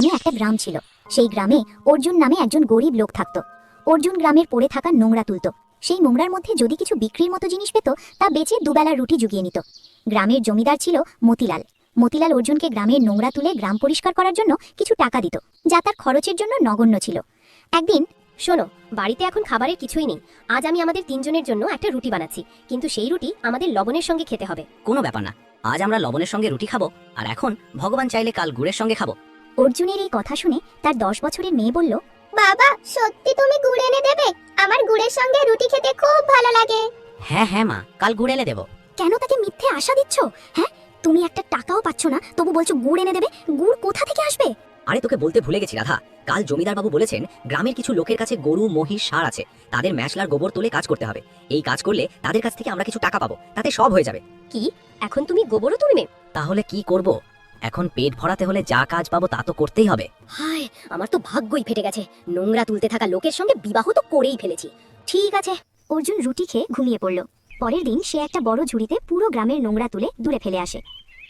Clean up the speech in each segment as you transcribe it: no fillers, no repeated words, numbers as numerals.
নামে একটা গ্রাম ছিল। সেই গ্রামে অর্জুন নামে একজন গরিব লোক থাকত। অর্জুন গ্রামের পড়ে থাকা নোংরা তুলত। সেই নোংরার মধ্যে যদি কিছু বিক্রির মতো জিনিস পেত তা বেচে দুবেলা রুটি জুগিয়ে নিত। গ্রামের জমিদার ছিল মতিলাল। মতিলাল অর্জুনকে গ্রামের নোংরা তুলে গ্রাম পরিষ্কার করার জন্য কিছু টাকা দিত, যা তার খরচের জন্য নগণ্য ছিল। একদিন, শোনো, বাড়িতে এখন খাবারের কিছুই নেই। আজ আমি আমাদের তিনজনের জন্য একটা রুটি বানাচ্ছি, কিন্তু সেই রুটি আমাদের লবণের সঙ্গে খেতে হবে। কোনো ব্যাপার না, আজ আমরা লবণের সঙ্গে রুটি খাবো, আর এখন ভগবান চাইলে কাল গুড়ের সঙ্গে খাবো। অর্জুনের এই কথা শুনে তার 10 বছরের মেয়ে বলল, বাবা, সত্যি তুমি গুড় এনে দেবে? আমার গুড়ের সঙ্গে রুটি খেতে খুব ভালো লাগে। হ্যাঁ হ্যাঁ মা, কাল গুড় এনে দেবো। কেন তাকে মিথ্যে আশা দিচ্ছ? হ্যাঁ, তুমি একটা টাকাও পাচ্ছ না, তবু বলছো গুড় এনে দেবে। গুড় কোথা থেকে আসবে? আরে তোকে বলতে ভুলে গেছি রাধা, কাল জমিদার বাবু বলেছেন গ্রামের কিছু লোকের কাছে গরু মহিষ ষাঁড় আছে, তাদের ম্যাশলার গোবর তুলে কাজ করতে হবে। এই কাজ করলে তাদের কাছ থেকে আমরা কিছু টাকা পাবো, তাতে সব হয়ে যাবে। কি, এখন তুমি গোবরও তুলবে? তাহলে কি করব? এখন পেট ভরাতে হলে যা কাজ পাবো তা তো করতেই হবে। হায়, আমার তো ভাগ্যই ফেটে গেছে। নোংরা তুলতে থাকা লোকের সঙ্গে বিবাহ তো করেই ফেলেছি। ঠিক আছে। অর্জুন রুটি খেয়ে ঘুমিয়ে পড়ল। পরের দিন সে একটা বড় ঝুড়িতে পুরো গ্রামের নোংরা তুলে দূরে ফেলে আসে।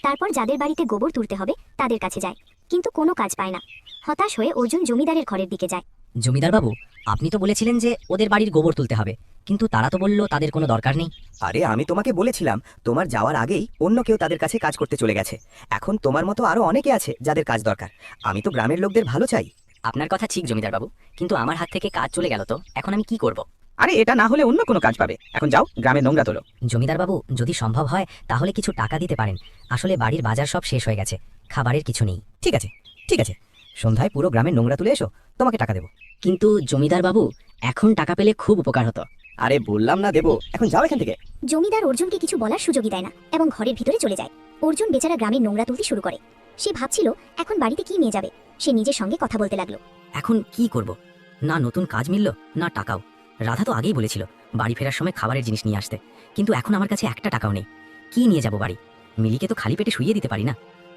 তারপর যাদের বাড়িতে গোবর তুলতে হবে তাদের কাছে যায়, কিন্তু কোনো কাজ পায় না। হতাশ হয়ে অর্জুন জমিদারের ঘরের দিকে যায়। জমিদার বাবু, আপনি তো বলেছিলেন যে ওদের বাড়ির গোবর তুলতে হবে, কিন্তু তারা তো বললো তাদের কোনো দরকার নেই। আরে আমি তোমাকে বলেছিলাম তোমার যাওয়ার আগেই অন্য কেউ তাদের কাছে কাজ করতে চলে গেছে। এখন তোমার মতো আরো অনেকে আছে যাদের কাজ দরকার। আমি তো গ্রামের লোকদের ভালো চাই। আপনার কথা ঠিক জমিদার বাবু, কিন্তু আমার হাত থেকে কাজ চলে গেল, তো এখন আমি কি করব? আরে এটা না হলে অন্য কোনো কাজ পাবে। এখন যাও, গ্রামের নোংরা তোলো। জমিদার বাবু, যদি সম্ভব হয় তাহলে কিছু টাকা দিতে পারেন। আসলে বাড়ির বাজার সব শেষ হয়ে গেছে, খাবারের কিছু নেই। ঠিক আছে, ঠিক আছে, সন্ধ্যায় পুরো গ্রামের নোংরা তুলে এসো, তোমাকে টাকা দেবো। কিন্তু জমিদার বাবু, এখন টাকা পেলে খুব উপকার হতো। আরে বললাম না দেবো, এখন যাও এখান থেকে। জমিদার অর্জুনকে কিছু বলার সুযোগই দেয় না এবং ঘরের ভিতরে চলে যায়। অর্জুন বেচারা গ্রামের নোংরা তুলতে শুরু করে। সে ভাবছিল এখন বাড়িতে কি নিয়ে যাবে। সে নিজের সঙ্গে কথা বলতে লাগলো। এখন কি করব? না নতুন কাজ মিলল, না টাকাও। রাধা তো আগেই বলেছিল বাড়ি ফেরার সময় খাবারের জিনিস নিয়ে আসতে, কিন্তু এখন আমার কাছে একটা টাকাও নেই। কি নিয়ে যাব বাড়ি? মিলিকে তো খালি পেটে শুইয়ে দিতে পারি না।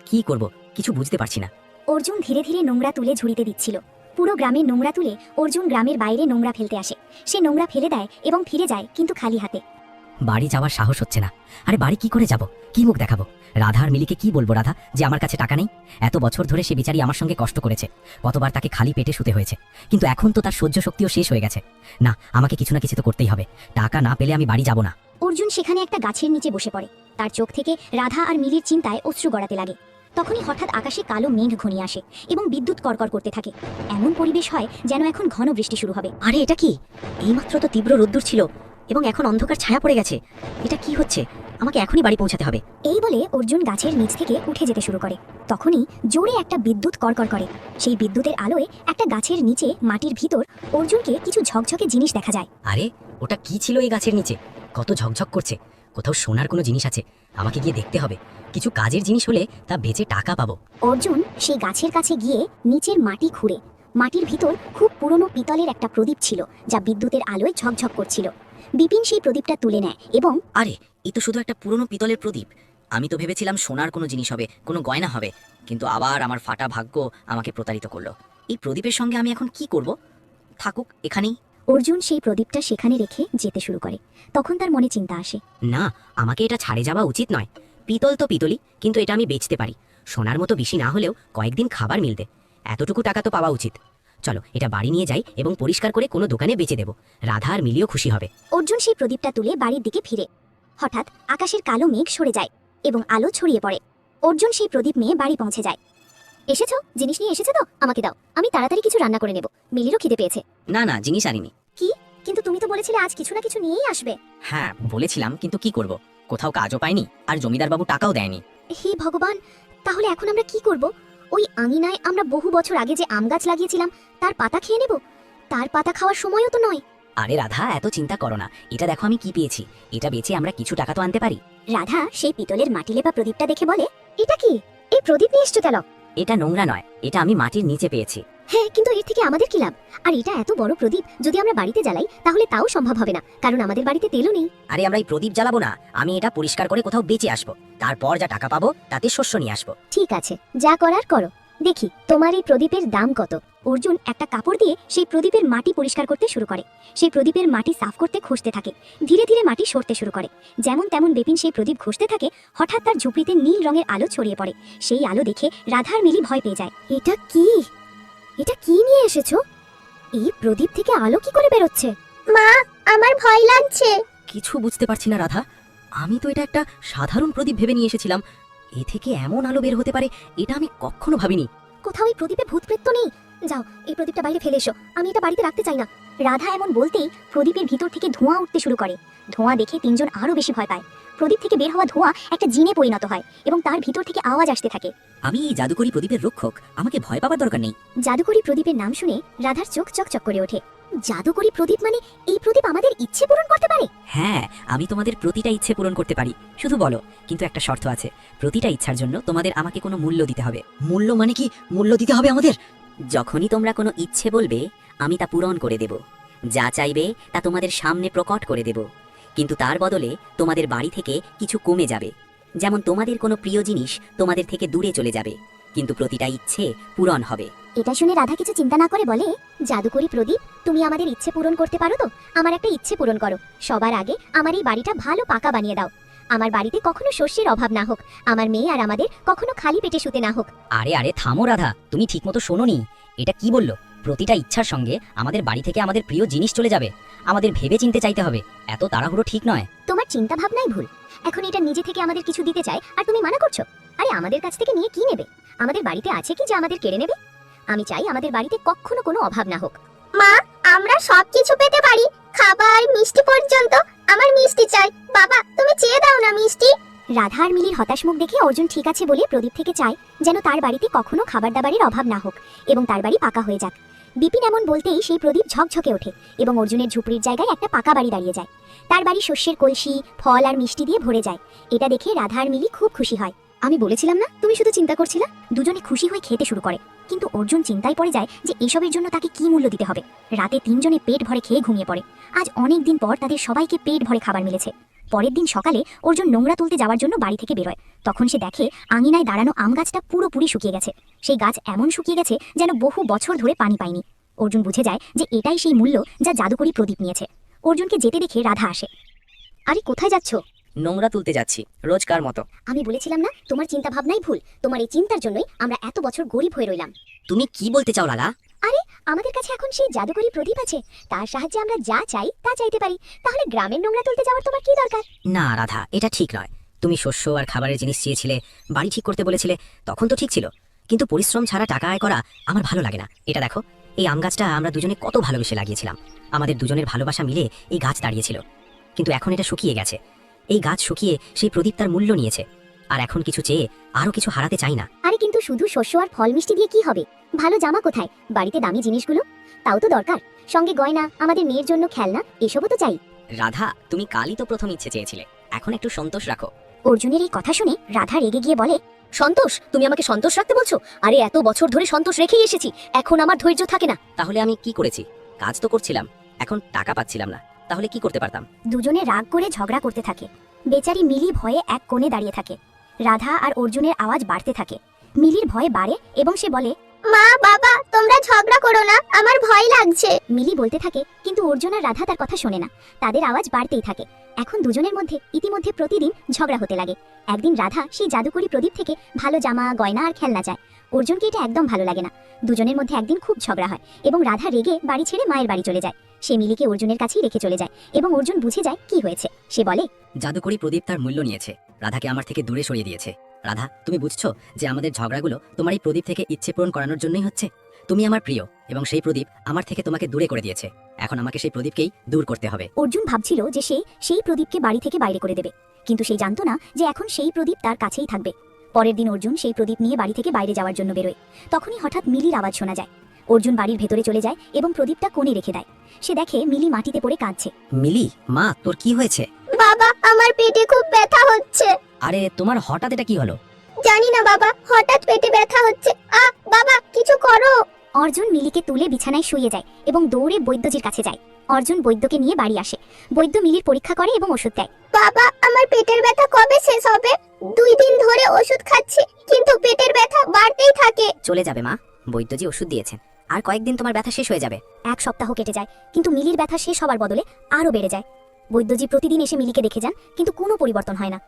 কি করব কিছু বুঝতে পারছি না। অর্জুন ধীরে ধীরে নোংরা তুলে ঝুড়িতে দিচ্ছিল। পুরো গ্রামের নোংরা তুলে অর্জুন গ্রামের বাইরে নোংরা ফেলতে আসে। সে নোংরা ফেলে দেয় এবং ফিরে যায়, কিন্তু খালি হাতে। বাড়ি যাওয়ার সাহস হচ্ছে না। আরে বাড়ি কি করে যাব? কি মুখ দেখাবো? রাধা আর মিলিকে কি বলবো রাধা যে আমার কাছে টাকা নেই? এত বছর ধরে সে বিচারি আমার সঙ্গে কষ্ট করেছে, কতবার তাকে খালি পেটে শুতে হয়েছে, কিন্তু এখন তো তার সহ্য শক্তিও শেষ হয়ে গেছে। না, আমাকে কিছু না কিছু তো করতেই হবে। টাকা না পেলে আমি বাড়ি যাব না। অর্জুন সেখানে একটা গাছের নিচে বসে পড়ে। তার চোখ থেকে রাধা আর মিলির চিন্তায় অশ্রু গড়াতে লাগে। তখনই হঠাৎ আকাশে কালো মেঘ ঘনিয়ে আসে এবং বিদ্যুৎ কড়কড় করতে থাকে। এমন পরিবেশ হয় যেন এখন ঘন বৃষ্টি শুরু হবে। আরে এটা কি? এইমাত্র তো তীব্র রোদ্দুর ছিল এবং এখন অন্ধকার ছায়া পড়ে গেছে। এটা কি হচ্ছে? আমাকে এখনই বাড়ি পৌঁছাতে হবে। এই বলে অর্জুন গাছের নিচ থেকে উঠে যেতে শুরু করে। তখনই জোরে একটা বিদ্যুৎ কড়কড় করে। সেই বিদ্যুতের আলোয় একটা গাছের নিচে মাটির ভিতর অর্জুনকে কিছু ঝকঝকে জিনিস দেখা যায়। আরে ওটা কি ছিল এই গাছের নিচে? কত ঝকঝক করছে। কোথাও সোনার কোনো জিনিস আছে, আমাকে গিয়ে দেখতে হবে। কিছু কাজের জিনিস হলে তা বেচে টাকা পাবো। অর্জুন সেই গাছের কাছে গিয়ে নিচের মাটি খুঁড়ে মাটির ভিতর খুব পুরনো পিতলের একটা প্রদীপ ছিল, যা বিদ্যুতের আলোয় ঝকঝক করছিল। বিপিন সেই প্রদীপটা তুলে নেয় এবং আরে এ তো শুধু একটা পুরনো পিতলের প্রদীপ। আমি তো ভেবেছিলাম সোনার কোনো জিনিস হবে, কোনো গয়না হবে, কিন্তু আবার আমার ফাটা ভাগ্য আমাকে প্রতারিত করলো। এই প্রদীপের সঙ্গে আমি এখন কি করব? থাকুক এখানেই। অর্জুন সেই প্রদীপটা সেখানে রেখে যেতে শুরু করে। তখন তার মনে চিন্তা আসে, না, আমাকে এটা ছাড়ে যাওয়া উচিত নয়। পিতল তো পিতলই, কিন্তু এটা আমি বেচতে পারি। সোনার মতো বেশি না হলেও কয়েকদিন খাবার মিলবে, এতটুকু টাকা তো পাওয়া উচিত। চলো এটা বাড়ি নিয়ে যাই এবং পরিষ্কার করে কোনো দোকানে বেচে দেবো। রাধা আর মিলিও খুশি হবে। অর্জুন সেই প্রদীপটা তুলে বাড়ির দিকে ফিরে। হঠাৎ আকাশের কালো মেঘ সরে যায় এবং আলো ছড়িয়ে পড়ে। অর্জুন সেই প্রদীপ নিয়ে বাড়ি পৌঁছে যায়। এসেছো? জিনিস নিয়ে এসেছো তো? আমাকে দাও, আমি তাড়াতাড়ি কিছু রান্না করে নেব। মিলিরও খিদে পেয়েছে। না না, জিনিস আনিনি। কি? কিন্তু তুমি তো বলেছিলে আজ কিছু না কিছু নিয়েই আসবে। হ্যাঁ বলেছিলাম, কিন্তু কি করব, কোথাও কাজও পাইনি আর জমিদার বাবু টাকাও দেয়নি। হে ভগবান, তাহলে এখন আমরা কি করব? ওই আঙিনায় আমরা বহু বছর আগে যে আম গাছ লাগিয়েছিলাম তার পাতা খেয়ে নেব? তার পাতা খাওয়ার সময়ও তো নয়। আরে রাধা, এত চিন্তা করো না। এটা দেখো আমি কি পেয়েছি, এটা বেচে আমরা কিছু টাকা তো আনতে পারি। রাধা সেই পিতলের মাটি লেপা প্রদীপটা দেখে বলে, এটা কি? এই প্রদীপ নিয়ে এসছো কেন? এটা নোংরা নয়, এটা আমি মাটির নিচে পেয়েছি। হ্যাঁ, কিন্তু এর থেকে আমাদের কি লাভ? আর এটা এত বড় প্রদীপ যদি আমরা বাড়িতে জ্বালাই তাহলে তাও সম্ভব হবে না, কারণ আমাদের বাড়িতে তেলও নেই। আরে আমরা এই প্রদীপ জ্বালাবো না, আমি এটা পরিষ্কার করে কোথাও বেচে আসবো, তারপর যা টাকা পাবো তাতে শস্য নিয়ে আসবো। ঠিক আছে, যা করার করো। দেখি তোমার এই প্রদীপের দাম কত। অর্জুন একটা কাপড় দিয়ে সেই প্রদীপের মাটি পরিষ্কার করতে শুরু করে। সেই প্রদীপের মাটি সাফ করতে ঘষতে থাকে। ধীরে ধীরে মাটি সরতে শুরু করে। যেমন তেমন বিপিন সেই প্রদীপ ঘষতে থাকে। হঠাৎ তার ঝুপড়িতে নীল রঙের আলো ছড়িয়ে পড়ে। সেই আলো দেখে রাধা আর মিলি ভয় পেয়ে যায়। এটা কি? এটা কি নিয়ে এসেছো? এই প্রদীপ থেকে আলো কি করে বেরোচ্ছে? মা, আমার ভয় লাগছে। কিছু বুঝতে পারছি না রাধা, আমি তো এটা একটা সাধারণ প্রদীপ ভেবে নিয়ে এসেছিলাম। এ থেকে এমন আলো বের হতে পারে এটা আমি কখনো ভাবিনি। কোথাও এই প্রদীপে ভূত প্রেত নেই। যাও, এই প্রদীপটা বাইরে ফেলে এসো। আমি এটা বাড়িতে রাখতে চাই না। রাধা এমন বলতেই প্রদীপের ভিতর থেকে ধোঁয়া উঠতে শুরু করে। ধোঁয়া দেখে তিনজন আরো বেশি ভয় পায়। প্রদীপ থেকে বের হওয়া ধোঁয়া একটা জিনে পরিণত হয় এবং তার ভিতর থেকে আওয়াজ আসতে থাকে। আমি এই জাদুকরি প্রদীপের রক্ষক, আমাকে ভয় পাবার দরকার নেই। জাদুকরি প্রদীপের নাম শুনে রাধার চোখ চকচক করে ওঠে। জাদুকরি প্রদীপ মানে এই প্রদীপ আমাদের ইচ্ছে পূরণ করতে পারে? হ্যাঁ, আমি তোমাদের প্রতিটা ইচ্ছে পূরণ করতে পারি। শুধু বলো, কিন্তু একটা শর্ত আছে। প্রতিটা ইচ্ছার জন্য তোমাদের আমাকে কোনো মূল্য দিতে হবে। মূল্য মানে কি? মূল্য দিতে হবে আমাদের? যখনই তোমরা কোনো ইচ্ছে বলবে আমি তা পূরণ করে দেব। যা চাইবে তা তোমাদের সামনে প্রকট করে দেব। কিন্তু তার বদলে তোমাদের বাড়ি থেকে কিছু কমে যাবে। যেমন তোমাদের কোনো প্রিয় জিনিস তোমাদের থেকে দূরে চলে যাবে, কিন্তু প্রতিটা ইচ্ছে পূরণ হবে। এটা শুনে রাধা কিছু চিন্তা না করে বলে, জাদুকরি প্রদীপ, তুমি আমাদের ইচ্ছে পূরণ করতে পারো তো? আমার একটা ইচ্ছে পূরণ করো। সবার আগে আমার এই বাড়িটা ভালো পাকা বানিয়ে দাও। আমার বাড়িতে কখনো শস্যের অভাব না হোক। আমার মেয়ে আর আমাদের কখনো খালি পেটে শুতে না হোক। আরে আরে থামো রাধা, তুমি ঠিকমতো শোনোনি। এটা কি বললো? প্রতিটা ইচ্ছার সঙ্গে আমাদের বাড়ি থেকে আমাদের প্রিয় জিনিস চলে যাবে। আমাদের ভেবে চিনতে চাইতে হবে। এত তাড়াহুড়ো ঠিক নয়। তোমার চিন্তা ভাবনাই ভুল। এখন এটা নিজে থেকে আমাদের কিছু দিতে চায় আর তুমি মানা করছো। আরে আমাদের কাছ থেকে নিয়ে কি নেবে? আমাদের বাড়িতে আছে কি যে আমাদের কেড়ে নেবে? আমি চাই আমাদের বাড়িতে কখনো কোনো অভাব না হোক। মা, আমরা সবকিছু পেতে পারি, খাবার মিষ্টি পর্যন্ত। আমার মিষ্টি চাই। বাবা, তুমি চেয়ে দাও না মিষ্টি। রাধা আর মিলির হতাশ মুখ দেখে অর্জুন ঠিক আছে বলে প্রদীপ থেকে চায় যেন তার বাড়িতে কখনো খাবার দাবারের অভাব না হোক এবং তার বাড়ি পাকা হয়ে যাক। বিপিন এমন বলতেই সেই প্রদীপ ঝকঝকে ওঠে এবং অর্জুনের ঝুপড়ির জায়গায় একটা পাকা বাড়ি দাঁড়িয়ে যায়। তার বাড়ি শস্যের কলসি, ফল আর মিষ্টি দিয়ে ভরে যায়। এটা দেখে রাধা আর মিলি খুব খুশি হয়। আমি বলেছিলাম না তুমি শুধু চিন্তা করছিলা? দুজনে খুশি হয়ে খেতে শুরু করে। কিন্তু অর্জুন চিন্তায় পড়ে যায় যে এসবের জন্য তাকে কি মূল্য দিতে হবে। রাতে তিনজনে পেট ভরে খেয়ে ঘুমিয়ে পড়ে। আজ অনেক দিন পর তাদের সবাইকে পেট ভরে খাবার মিলেছে। পরের দিন সকালে অর্জুন নোংরা তুলতে যাওয়ার জন্য বাড়ি থেকে বেরোয়। তখন সে দেখে আঙিনায় দাঁড়ানো আম গাছটা পুরোপুরি শুকিয়ে গেছে। সেই গাছ এমন শুকিয়ে গেছে যেন বহু বছর ধরে পানি পায়নি। অর্জুন বুঝে যায় যে এটাই সেই মূল্য যা জাদুকরি প্রদীপ নিয়েছে। অর্জুনকে যেতে দেখে রাধা আসে। আরে কোথায় যাচ্ছ? নোংরা তুলতে যাচ্ছি, রোজকার মতো। আমি বলেছিলাম না তোমার চিন্তা ভাবনাই ভুল। তোমার এই চিন্তার জন্যই আমরা এত বছর গরিব হয়ে রইলাম। তুমি কি বলতে চাও রাধা? আমাদের কাছে এখন সেই জাদুকরি প্রদীপ আছে। তার সাহায্যে আমরা যা চাই তা চাইতে পারি। তাহলে গ্রামের নোংরা তুলতে যাওয়ার তোমার কি দরকার? না রাধা, এটা ঠিক নয়। তুমি শস্য আর খাবারের জিনিস চেয়েছিলে, বাড়ি ঠিক করতে বলেছিলে, তখন তো ঠিক ছিল। কিন্তু পরিশ্রম ছাড়া টাকা আয় করা আমার ভালো লাগে না। এটা দেখো, এই আম গাছটা আমরা দুজনে কত ভালোবেসে লাগিয়েছিলাম। আমাদের দুজনের ভালোবাসা মিলে এই গাছ দাঁড়িয়েছিল। কিন্তু এখন এটা শুকিয়ে গেছে। এই গাছ শুকিয়ে সেই প্রদীপ তার মূল্য নিয়েছে। আর এখন কিছু চেয়ে আরো কিছু হারাতে চাই না। আরে কিন্তু শুধু শস্য আর ফল মিষ্টি দিয়ে কি হবে? ভালো জামা কোথায়? বাড়িতে দামি জিনিসগুলো তাও তো দরকার। সঙ্গে গয়না, আমাদের মেয়ের জন্য খেলনা, এসবও তো চাই। রাধা, তুমি কালই তো প্রথম ইচ্ছে চেয়েছিলে, এখন একটু সন্তোষ রাখো। অর্জুনের এই কথা শুনে রাধা রেগে গিয়ে বলে, সন্তোষ? তুমি আমাকে সন্তোষ রাখতে বলছো? আরে এত বছর ধরে সন্তোষ রেখেই এসেছি, এখন আমার ধৈর্য থাকে না। তাহলে আমি কি করেছি? কাজ তো করছিলাম, এখন টাকা পাচ্ছিলাম না। তাহলে কি করতে পারতাম? দুজনে রাগ করে ঝগড়া করতে থাকে। বেচারি মিলি ভয়ে এক কোণে দাঁড়িয়ে থাকে। রাধা আর অর্জুনের আওয়াজ বাড়তে থাকে। মিলির ভয় বাড়ে এবং সে বলে, মা, বাবা, তোমরা ঝগড়া করো না, আমার ভয় লাগছে। মিলি বলতে থাকে, কিন্তু অর্জুন আর রাধা তার কথা শোনে না। তাদের আওয়াজ বাড়তেই থাকে। এখন দুজনের মধ্যে ইতিমধ্যে প্রতিদিন ঝগড়া হতে লাগে। একদিন রাধা সেই জাদুকরি প্রদীপ থেকে ভালো জামা, গয়না আর খেলনা চায়। অর্জুনকে এটা একদম ভালো লাগে না। দুজনের মধ্যে একদিন খুব ঝগড়া হয় এবং রাধা রেগে বাড়ি ছেড়ে মায়ের বাড়ি চলে যায়। সে মিলিকে অর্জুনের কাছেই রেখে চলে যায় এবং অর্জুন বুঝে যায় কি হয়েছে। সে বলে, জাদুকরি প্রদীপ তার মূল্য নিয়েছে, রাধাকে আমার থেকে দূরে সরিয়ে দিয়েছে। রাধা, তুমি বুঝছো যে আমাদের ঝগড়াগুলো তোমার এই প্রদীপ থেকে ইচ্ছে পূরণ করানোর জন্যই হচ্ছে? তুমি আমার প্রিয় এবং সেই প্রদীপ আমার থেকে তোমাকে দূরে করে দিয়েছে। এখন আমাকে সেই প্রদীপকেই দূর করতে হবে। অর্জুন ভাবছিল যে সে সেই প্রদীপকে বাড়ি থেকে বাইরে করে দেবে, কিন্তু সে জানতো না যে এখন সেই প্রদীপ তার কাছেই থাকবে। পরের দিন অর্জুন সেই প্রদীপ নিয়ে বাড়ি থেকে বাইরে যাওয়ার জন্য বেরোয়। তখনই হঠাৎ মিলির আওয়াজ শোনা যায়। অর্জুন বাড়ির ভেতরে চলে যায় এবং প্রদীপটা কোণে রেখে দেয়। সে দেখে মিলি মাটিতে পড়ে কাঁদছে। মিলি, মা, তোর কি হয়েছে? বাবা, আমার পেটে খুব ব্যথা হচ্ছে। আরে তোমার হঠাৎ এটা কি হলো? জানি না বাবা, হঠাৎ পেটে ব্যথা হচ্ছে। বাবা, কিছু করো। অর্জুন মিলিকে তুলে বিছানায় শুয়ে যায় এবং দৌড়ে বৈদ্যজির কাছে যায়। অর্জুন বৈদ্যকে নিয়ে বাড়ি আসে। বৈদ্য মিলির পরীক্ষা করে এবং ওষুধ দেয়। বাবা, আমার পেটের ব্যথা কবে শেষ হবে? 2 দিন ধরে ওষুধ খাচ্ছি, কিন্তু পেটের ব্যথা বাড়তেই থাকে। চলে যাবে মা, বৈদ্যজি ওষুধ দিয়েছেন, আর কয়েকদিন তোমার ব্যথা শেষ হয়ে যাবে। 1 সপ্তাহ কেটে যায়, কিন্তু মিলির ব্যথা শেষ হবার বদলে আরও বেড়ে যায়। বৈদ্যজি প্রতিদিন এসে মিলিকে দেখে যান, কিন্তু কোনো পরিবর্তন হয় না।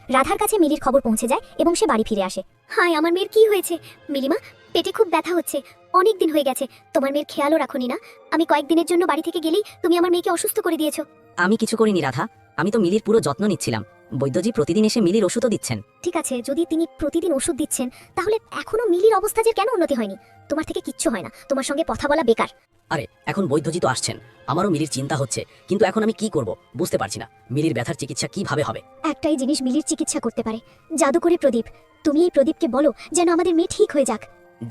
রাধার কাছে মিলির খবর পৌঁছে যায় এবং সে বাড়ি ফিরে আসে। হায়, আমার মেয়ের কি হয়েছে? মিলিমা, পেটে খুব ব্যথা হচ্ছে, অনেক দিন হয়ে গেছে। তোমার মেয়ের খেয়ালও রাখোনি না। আমি কয়েকদিনের জন্য বাড়ি থেকে গেলেই তুমি আমার মেয়েকে অসুস্থ করে দিয়েছো। আমি কিছু করিনি রাধা, আমি তো মিলির পুরো যত্ন নিচ্ছিলাম। বৈদ্যজি প্রতিদিন এসে মিলির ওষুধও দিচ্ছেন। ঠিক আছে, যদি তিনি প্রতিদিন ওষুধ দিচ্ছেন, তাহলে এখনো মিলির অবস্থা যে কেন উন্নতি হয়নি? তোমার থেকে কিচ্ছু হয় না, তোমার সঙ্গে কথা বলা বেকার। আরে এখন বৈদ্যজি তো আসছেন, আমারও মিলির চিন্তা হচ্ছে, কিন্তু এখন আমি কি করব বুঝতে পারছি না। মিলির ব্যথার চিকিৎসা কিভাবে হবে? একটাই জিনিস মিলির চিকিৎসা করতে পারে, জাদুকরি প্রদীপ। তুমি এই প্রদীপকে বলো যেন আমাদের মেয়ে ঠিক হয়ে যাক।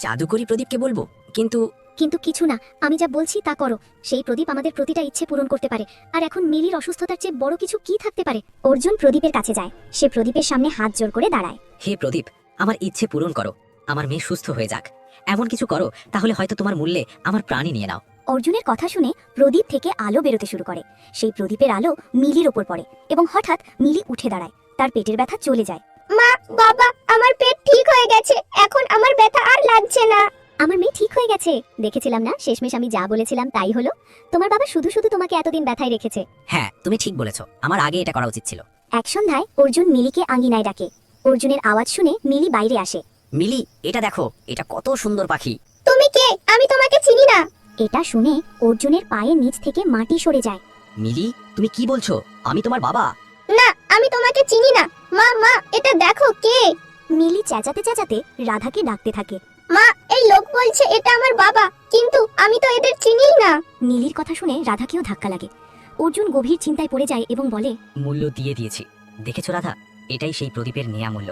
জাদুকরি প্রদীপকে বলবো? কিন্তু কিন্তু কিছু না, আমি যা বলছি তা করো। সেই প্রদীপ আমাদের প্রতিটা ইচ্ছে পূরণ করতে পারে। আর এখন মিলির অসুস্থতার চেয়ে বড় কিছু কি থাকতে পারে? অর্জুন প্রদীপের কাছে যায়। সে প্রদীপের সামনে হাত জোড় করে দাঁড়ায়। হে প্রদীপ, আমার ইচ্ছে পূরণ করো, আমার মেয়ে সুস্থ হয়ে যাক। এমন কিছু করো, তাহলে হয়তো তোমার মূল্যে আমার প্রাণই নিয়ে নাও। অর্জুনের কথা শুনে প্রদীপ থেকে আলো বেরোতে শুরু করে। সেই প্রদীপের আলো মিলির ওপর পড়ে এবং হঠাৎ মিলি উঠে দাঁড়ায়। তার পেটের ব্যথা চলে যায়। মা, বাবা, আমার পেট ঠিক হয়ে গেছে, এখন আমার ব্যথা আর লাগছে না। আমার মেয়ে ঠিক হয়ে গেছে। দেখেছিলাম না, শেষমেশ আমি যা বলেছিলাম তাই হলো। তোমার বাবা শুধু শুধু তোমাকে এতদিন ব্যথায় রেখেছে। হ্যাঁ, তুমি ঠিক বলেছো, আমার আগে এটা করা উচিত ছিল। এক সন্ধ্যায় অর্জুন মিলিকে আঙ্গিনায় ডাকে। অর্জুনের আওয়াজ শুনে মিলি বাইরে আসে। মিলি, এটা দেখো, এটা কত সুন্দর পাখি। তুমি কে? আমি তোমাকে চিনি না। এটা শুনে অর্জুনের পায়ের নিচ থেকে মাটি সরে যায়। মিলি, তুমি কি বলছো? আমি তোমার বাবা। না, আমি তোমাকে চিনি না। মা, মা, এটা দেখো কে। মিলি চেঁচাতে চেঁচাতে রাধাকে ডাকতে থাকে। মা, এই লোক বলছে এটা আমার বাবা, কিন্তু আমি তো এদের চিনিই না। মিলির কথা শুনে রাধাকেও ধাক্কা লাগে। অর্জুন গভীর চিন্তায় পড়ে যায় এবং বলে, মূল্য দিয়ে দিয়েছি। দেখেছো রাধা, এটাই সেই প্রদীপের নেয়া মূল্য।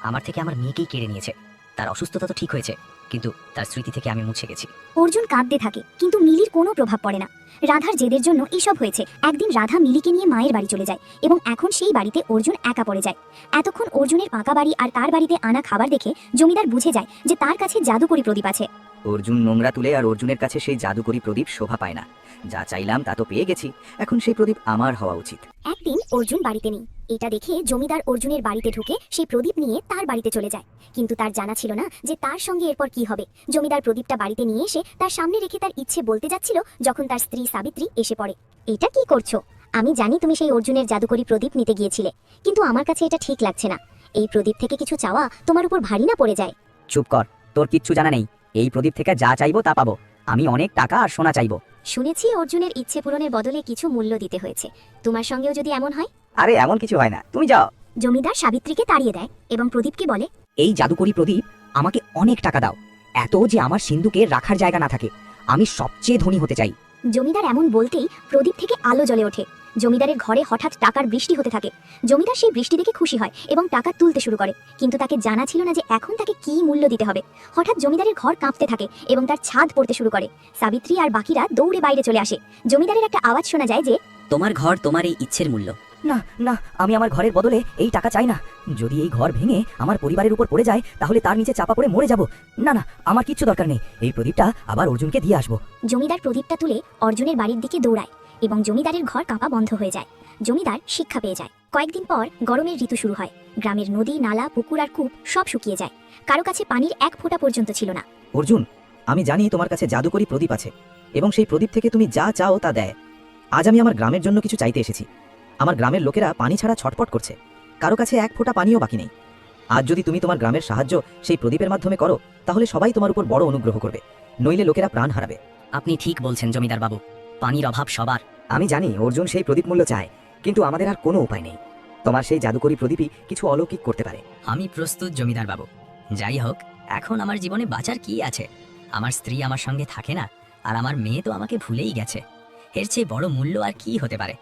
আমার থেকে আমার মেয়েকেই কেড়ে নিয়েছে। তার অসুস্থতা তো ঠিক হয়েছে, কিন্তু তার স্মৃতি থেকে আমি মুছে গেছি। অর্জুন কাঁদতে থাকে, কিন্তু মিলির কোনো প্রভাব পড়ে না। রাধার জেদের জন্য এসব হয়েছে। একদিন রাধা মিলিকে নিয়ে মায়ের বাড়ি চলে যায় এবং এখন সেই বাড়িতে অর্জুন একা পড়ে যায়। এতক্ষণ অর্জুনের পাকা বাড়ি আর তার বাড়িতে আনা খাবার দেখে জমিদার বুঝে যায় যে তার কাছে জাদুকরি প্রদীপ আছে। অর্জুন নোংরা তুলে আর অর্জুনের কাছে সেই জাদুকরি প্রদীপ শোভা পায় না। যা চাইলাম তা তো পেয়ে গেছি, এখন সেই প্রদীপ আমার হওয়া উচিত। একদিন অর্জুন বাড়িতে নেই। এটা দেখে জমিদার অর্জুনের বাড়িতে ঢুকে সেই প্রদীপ নিয়ে তার বাড়িতে চলে যায়। কিন্তু তার জানা ছিল না যে তার সঙ্গে এরপর কি হবে। জমিদার প্রদীপটা বাড়িতে নিয়ে এসে তার সামনে রেখে তার ইচ্ছে বলতে যাচ্ছিল, যখন তার স্ত্রী সাবিত্রী এসে পড়ে। এটা কি করছো? আমি জানি তুমি সেই অর্জুনের জাদুকরি প্রদীপ নিতে গিয়েছিলে, কিন্তু আমার কাছে এটা ঠিক লাগছে না। এই প্রদীপ থেকে কিছু চাওয়া তোমার উপর ভারী না পড়ে যায়? চুপ কর, তোর কিচ্ছু জানা নেই। এই প্রদীপ থেকে যা চাইবো তা পাবো। আমি অনেক টাকা আর সোনা চাইবো। শুনেছি অর্জুনের ইচ্ছে পূরণের বদলে কিছু মূল্য দিতে হয়েছে। তোমার সঙ্গেও যদি এমন হয়? আরে এমন কিছু হয় না, তুমি যাও। জমিদার সাবিত্রীকে তাড়িয়ে দেয় এবং প্রদীপকে বলে, এই জাদুকরি প্রদীপ আমাকে অনেক টাকা দাও, এত যে আমার সিন্ধুকে রাখার জায়গা না থাকে। আমি সবচেয়ে ধনী হতে চাই। জমিদার এমন বলতেই প্রদীপ থেকে আলো জ্বলে ওঠে। জমিদারের ঘরে হঠাৎ টাকার বৃষ্টি হতে থাকে। জমিদার সেই বৃষ্টি দেখে খুশি হয় এবং টাকা তুলতে শুরু করে, কিন্তু তাকে জানা ছিল না যে এখন তাকে কি মূল্য দিতে হবে। হঠাৎ জমিদারের ঘর কাঁপতে থাকে এবং তার ছাদ পড়তে শুরু করে। সাবিত্রী আর বাকিরা দৌড়ে বাইরে চলে আসে। জমিদারের একটা আওয়াজ শোনা যায় যে, তোমার ঘর, তোমার এই ইচ্ছের মূল্য। না না, আমি আমার ঘরের বদলে এই টাকা চাই না। যদি এই ঘর ভেঙে আমার পরিবারের উপর পড়ে যায়, তাহলে তার নিচে চাপা পড়ে মরে যাব। না না, আমার কিচ্ছু দরকার নেই। এই প্রদীপটা আবার অর্জুনকে দিয়ে আসবো। জমিদার প্রদীপটা তুলে অর্জুনের বাড়ির দিকে দৌড়ায় এবং জমিদারের ঘর কাঁপা বন্ধ হয়ে যায়। জমিদার শিক্ষা পেয়ে যায়। কয়েকদিন পর গরমের ঋতু শুরু হয়। গ্রামের নদী, নালা, পুকুর আর কূপ সব শুকিয়ে যায়। কারো কাছে পানির এক ফোঁটা পর্যন্ত ছিল না। অর্জুন, আমি জানি তোমার কাছে জাদুকরি প্রদীপ আছে এবং সেই প্রদীপ থেকে তুমি যা চাও তা দেয়। আজ আমি আমার গ্রামের জন্য কিছু চাইতে এসেছি। আমার গ্রামের লোকেরা পানি ছাড়া ছটপট করছে, কারো কাছে এক ফোঁটা পানিও বাকি নেই। আজ যদি তুমি তোমার গ্রামের সাহায্য সেই প্রদীপের মাধ্যমে করো, তাহলে সবাই তোমার উপর বড় অনুগ্রহ করবে, নইলে লোকেরা প্রাণ হারাবে। আপনি ঠিক বলছেন জমিদার বাবু, পানির অভাব সবার। আমি জানি অর্জুন সেই প্রদীপ মূল্য চায়, কিন্তু আমাদের আর কোনো উপায় নেই। তোমার সেই জাদুকরি প্রদীপই কিছু অলৌকিক করতে পারে। আমি প্রস্তুত জমিদার বাবু। যাই হোক, এখন আমার জীবনে বাঁচার কি আছে? আমার স্ত্রী আমার সঙ্গে থাকে না, আর আমার মেয়ে তো আমাকে ভুলেই গেছে। এর চেয়ে বড় মূল্য আর কি হতে পারে?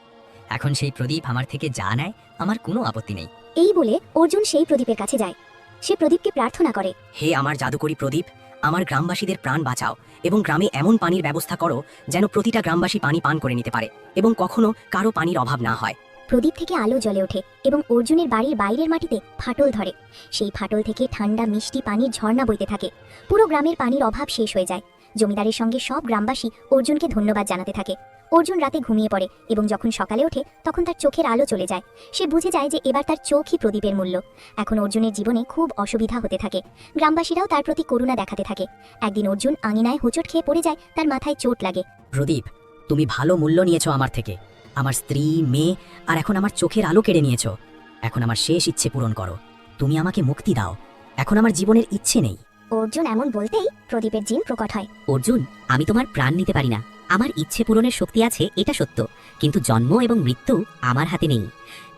এখন সেই প্রদীপ আমার থেকে যা নেয়, আমার কোনো আপত্তি নেই। এই বলে অর্জুন সেই প্রদীপের কাছে যায়। সে প্রদীপকে প্রার্থনা করে, হে আমার জাদুকরি প্রদীপ, আমার গ্রামবাসীদের প্রাণ বাঁচাও এবং গ্রামে এমন পানির ব্যবস্থা করো যেন প্রতিটা গ্রামবাসী পানি পান করে নিতে পারে এবং কখনো কারো পানির অভাব না হয়। প্রদীপ থেকে আলো জ্বলে ওঠে এবং অর্জুনের বাড়ির বাইরের মাটিতে ফাটল ধরে। সেই ফাটল থেকে ঠান্ডা মিষ্টি পানির ঝর্ণা বইতে থাকে। পুরো গ্রামের পানির অভাব শেষ হয়ে যায়। জমিদারের সঙ্গে সব গ্রামবাসী অর্জুনকে ধন্যবাদ জানাতে থাকে। অর্জুন রাতে ঘুমিয়ে পড়ে এবং যখন সকালে ওঠে তখন তার চোখের আলো চলে যায়। সে বুঝে যায় যে এবার তার চোখই প্রদীপের মূল্য। এখন অর্জুনের জীবনে খুব অসুবিধা হতে থাকে। গ্রামবাসীরাও তার প্রতি করুণা দেখাতে থাকে। একদিন অর্জুন আঙিনায় হোঁচট খেয়ে পড়ে যায়, তার মাথায় চোট লাগে। প্রদীপ, তুমি ভালো মূল্য নিয়েছো আমার থেকে। আমার স্ত্রী, মেয়ে আর এখন আমার চোখের আলো কেড়ে নিয়েছো। এখন আমার শেষ ইচ্ছে পূরণ করো। তুমি আমাকে মুক্তি দাও। এখন আমার জীবনের ইচ্ছে নেই। অর্জুন এমন বলতেই প্রদীপের জিন প্রকট হয়। অর্জুন, আমি তোমার প্রাণ নিতে পারি না। আমার ইচ্ছে পূরণের শক্তি আছে, এটা সত্য, কিন্তু জন্ম এবং মৃত্যু আমার হাতে নেই।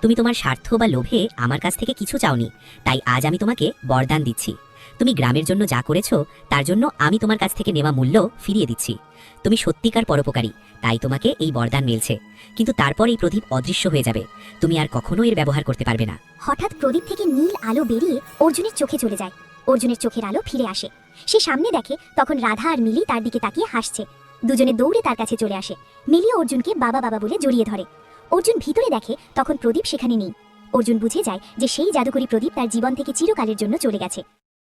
তুমি তোমার স্বার্থ বা লোভে আমার কাছ থেকে কিছু চাওনি, তাই আজ আমি তোমাকে বরদান দিচ্ছি। তুমি গ্রামের জন্য যা করেছো তার জন্য আমি তোমার কাছ থেকে নেওয়া মূল্য ফিরিয়ে দিচ্ছি। তুমি সত্যিকার পরোপকারী, তাই তোমাকে এই বরদান মিলছে। কিন্তু তারপর এই প্রদীপ অদৃশ্য হয়ে যাবে। তুমি আর কখনো এর ব্যবহার করতে পারবে না। হঠাৎ প্রদীপ থেকে নীল আলো বেরিয়ে অর্জুনের চোখে চলে যায়। অর্জুনের চোখের আলো ফিরে আসে। সে সামনে দেখে তখন রাধা আর মিলি তার দিকে তাকিয়ে হাসছে। দুজনে দৌড়ে তার কাছে চলে আসে। মিলি অর্জুনকে বাবা বাবা বলে জড়িয়ে ধরে। অর্জুন ভিতরে দেখে তখন প্রদীপ সেখানে নেই। অর্জুন বুঝে যায় যে সেই জাদুকরী প্রদীপ তার জীবন থেকে চিরকালের জন্য চলে গেছে।